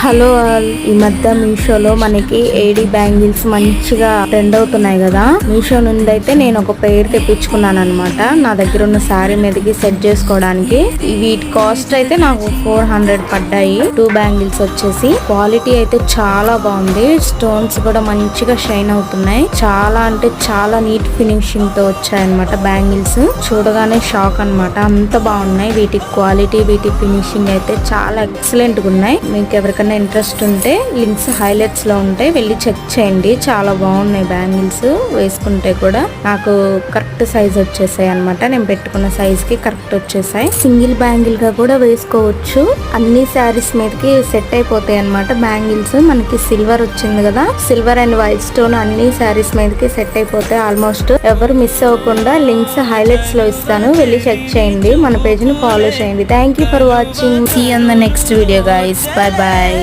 Hello all, ఈ మధ్య మీషోలో మనకి ఏడీ బ్యాంగిల్స్ మంచిగా ట్రెండ్ అవుతున్నాయి కదా. మీషో నుండి అయితే నేను ఒక పెయిర్ తెప్పించుకున్నాను అనమాట. నా దగ్గర ఉన్న శారీ మీదకి సెట్ చేసుకోవడానికి. వీటి కాస్ట్ అయితే నాకు 400 పడ్డాయి. 2 బ్యాంగిల్స్ వచ్చేసి. క్వాలిటీ అయితే చాలా బాగుంది. స్టోన్స్ కూడా మంచిగా షైన్ అవుతున్నాయి. చాలా అంటే చాలా నీట్ ఫినిషింగ్ తో వచ్చాయన్నమాట బ్యాంగిల్స్. చూడగానే షాక్ అనమాట, అంత బాగున్నాయి. వీటి క్వాలిటీ, వీటి ఫినిషింగ్ అయితే చాలా ఎక్సలెంట్ గా ఉన్నాయి. మీకు ఎవరికైనా ఇంట్రెస్ట్ ఉంటే లింక్స్ హైలైట్స్ లో ఉంటాయి, వెళ్ళి చెక్ చేయండి. చాలా బాగున్నాయి బ్యాంగిల్స్. వేసుకుంటే కూడా నాకు కరెక్ట్ సైజ్ వచ్చేసాయి అనమాట. నేను పెట్టుకున్న సైజ్ కి కరెక్ట్ వచ్చేసాయి. సింగిల్ బ్యాంగిల్ గా కూడా వేసుకోవచ్చు. అన్ని శారీస్ మీదకి సెట్ అయిపోతాయి అనమాట బ్యాంగిల్స్. మనకి సిల్వర్ వచ్చింది కదా, సిల్వర్ అండ్ వైట్ స్టోన్ అన్ని శారీస్ మీదకి సెట్ అయిపోతాయి ఆల్మోస్ట్. ఎవరు మిస్ అవ్వకుండా లింక్స్ హైలైట్స్ లో ఇస్తాను, వెళ్ళి చెక్ చేయండి. మన పేజ్ ని ఫాలో చేయండి. Thank you for watching. See you on the next video guys. Bye by.